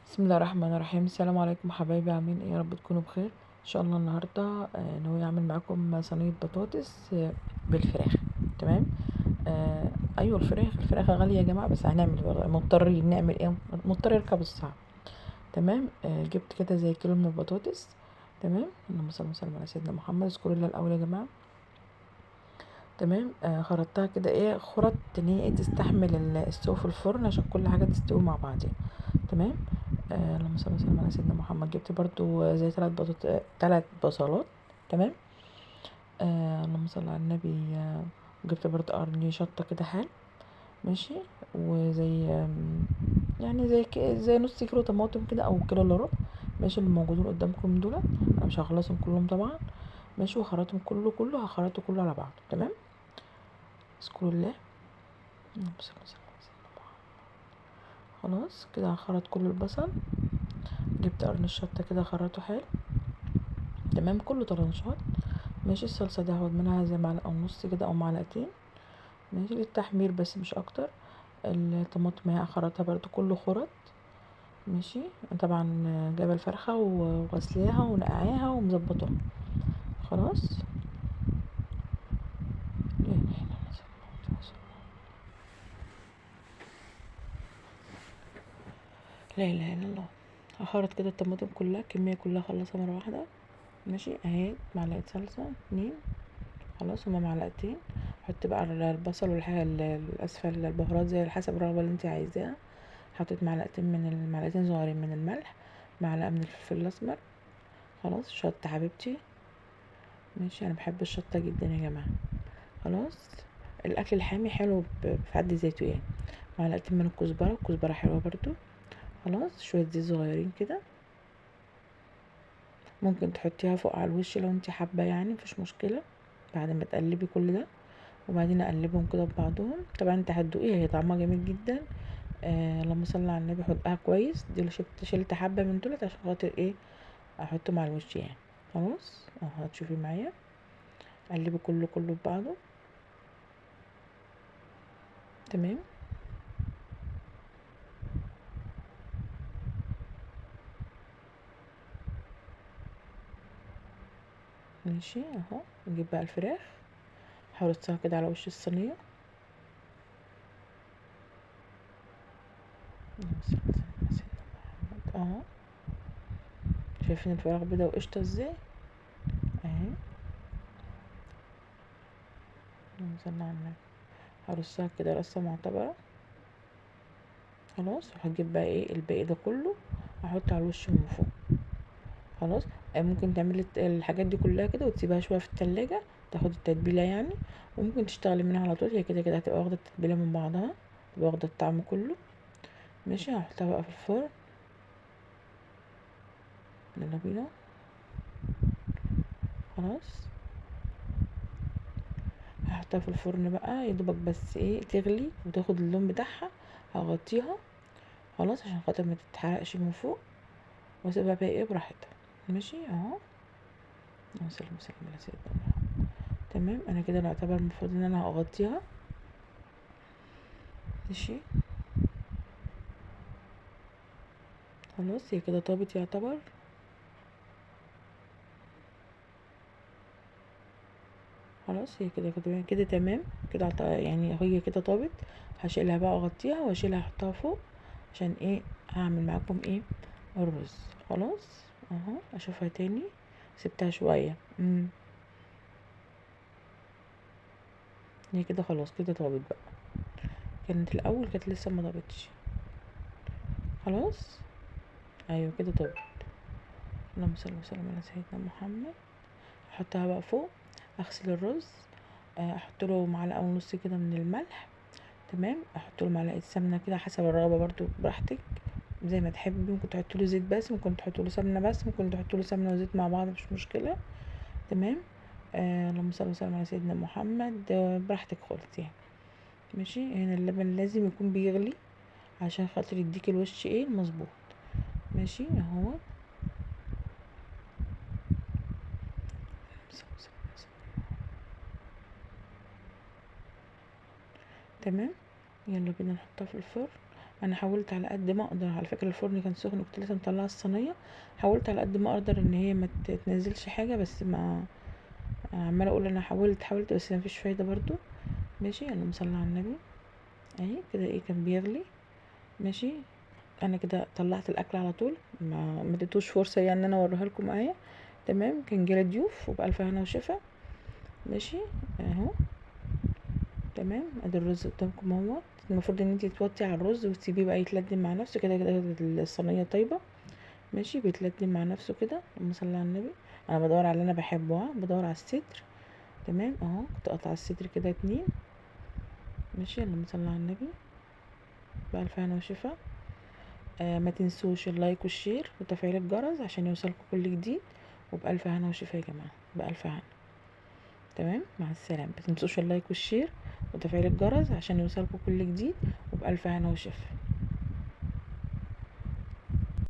بسم الله الرحمن الرحيم. السلام عليكم حبايبي، عاملين ايه؟ يا رب تكونوا بخير ان شاء الله. النهارده ناوي اعمل معاكم صينيه بطاطس بالفراخ. تمام. آه ايوه، الفراخ غاليه يا جماعه، بس هنعمل مضطرين نعمل ايه؟ مضطر يركب الصعب. تمام. جبت كده زي كيلو من البطاطس. تمام. اللهم صل وسلم على سيدنا محمد. اذكروا الله الاول يا جماعه. تمام. خرطتها كده ايه، خرط ان هي تستحمل السوا في الفرن عشان كل حاجه تستوي مع بعضها. تمام. اللهم صل وسلم على سيدنا محمد. جبت برضو زي 3 بصلات. تمام. اللهم صل على النبي. جبت برضو قرن شطة كده حال. ماشي. وزي يعني زي نص كيلو طماطم كده او كيلو الا ربع. ماشي، اللي موجودين قدامكم دول انا مش هخلصهم كلهم طبعا. ماشي. وخرطهم كله هخرطه كله على بعض. تمام. اذكروا الله. اللهم صل وسلم على سيدنا محمد. خلاص كده هخرط كل البصل. جبت قرن الشطة كده خرطه حال. تمام، كله طرنشات. ماشي. الصلصة دي هاخد منها زي معلقة ونص كده او معلقتين. ماشي، للتحمير بس مش اكتر. الطماطم هي اخرطها برضو كله خرط. ماشي. طبعا جايبه الفرخة وغسلاها ونقعاها ومظبطاها. خلاص. لا اله الا الله صلى الله عليه وسلم. لا اله الا الله. هخرط كده الطماطم كلها، الكمية كلها اخلصها مرة واحدة. ماشي اهي معلقة صلصة 2. خلاص هما معلقتين. حط بقى البصل والحاجة الاسفل البهارات زي حسب الرغبة اللي انت عايزاها. حطيت معلقتين صغيرين من الملح. معلقة من الفلفل الاسمر. خلاص شطة حبيبتي. ماشي، انا بحب الشطة جدا يا جماعة. خلاص. الاكل الحامي حلو في حد ذاته يعني. معلقتين من الكزبرة حلوة برضو. خلاص شوية زيت صغيرين كده. ممكن تحطيها فوق على الوش لو انت حابة، يعني مفيش مشكلة. بعد ما تقلبي كل ده وبعدين اقلبهم كده ببعضهم. طبعا انت هتدوقيها، هي طعمها جميل جدا. اللهم صل على النبي. حطها كويس. دي اللي شلت حبة من دولت عشان خاطر ايه احطهم على الوش يعني. خلاص اهو هتشوفي معايا. اقلبه كله ببعضه. تمام. ماشي اهو. نجيب بقى الفراخ. هرصها كده على وش الصينية. اللهم صل وسلم على سيدنا محمد. اهو. شايفين الفراخ بيضة وقشطة ازاي؟ اهي. اللهم صل على النبي. هرصها كده رصة معتبرة. خلاص. وهجيب بقى ايه الباقي ده كله احطه على الوش من فوق. خلاص. ممكن تعملي الحاجات دي كلها كده وتسيبها شويه في التلاجة تاخد التتبيله يعني. وممكن تشتغلي منها على طول، هي كده كده هتبقى واخده التتبيله من بعضها. تبقى واخده الطعم كله. ماشي. هحطها بقى في الفرن. يلا بينا. خلاص. هحطها في الفرن بقى يدوبك بس ايه تغلي وتاخد اللون بتاعها. هغطيها. خلاص عشان خاطر ما تتحرقش من فوق. واسيبها بقى ايه براحتها. ماشي اهو. اللهم صل وسلم على سيدنا محمد. تمام. انا كده نعتبر المفروض ان انا هغطيها. ماشي. خلاص هي كده طابت يعتبر. خلاص هي كده تمام. كده يعني هي كده طابت. هشيلها بقى اغطيها واشيلها احطها فوق. عشان ايه هعمل معاكم ايه الرز. خلاص اهو. اشوفها تاني. سبتها شويه. هي كده خلاص كده طابت بقى. كانت الاول كانت لسه ما طابتش. خلاص. ايوه كده طابت. اللهم صل وسلم على سيدنا محمد. احطها بقى فوق. اغسل الرز. احط له معلقه ونص كده من الملح. تمام. احط له معلقه سمنه كده حسب الرغبه برضو براحتك. زي ما تحبي. ممكن تحط له زيت بس، ممكن تحط له سمنه بس، ممكن تحط له سمنه وزيت مع بعض مش مشكله. تمام. اللهم صل وسلم على سيدنا محمد. براحتك خالص يعني. ماشي. هنا اللبن لازم يكون بيغلي عشان خاطر يديك الوش ايه المظبوط. ماشي اهو. تمام. يلا بينا نحطها في الفرن. انا حاولت على قد ما اقدر، على فكره الفرن كان سخن، كنت لسه مطلعه الصينيه. حاولت على قد ما اقدر ان هي ما تنزلش حاجه، بس ما عماله اقول انا حاولت بس ما فيش فايده برضو. ماشي، اللهم صل على النبي. اهي كده ايه كان بيغلي. ماشي، انا كده طلعت الاكل على طول، ما اديتوش فرصه يعني ان انا اوريها لكم معايا. تمام، كان جالي ضيوف وبألف هنا وشفا. ماشي اهو. تمام، ادي الرز قدامكم اهوت. المفروض ان انتي توطي على الرز وتسيبيه بقى يتلدم مع نفسه كده كده. الصينيه طيبه. ماشي، بيتلدم مع نفسه كده. اللهم صل على النبي. انا بدور على اللي انا بحبه، ها، بدور على الصدر. تمام اهو، كنت قطع الصدر كده 2. ماشي، اللهم صل على النبي. بألف هنا وشفا. ما تنسوش اللايك والشير وتفعيل الجرس عشان يوصلكم كل جديد. وبألف هنا وشفا يا جماعه، بألف هنا. تمام، مع السلامه. متنسوش اللايك والشير وتفعيل الجرس عشان يوصلكم كل جديد. وبألف هنا وشفا.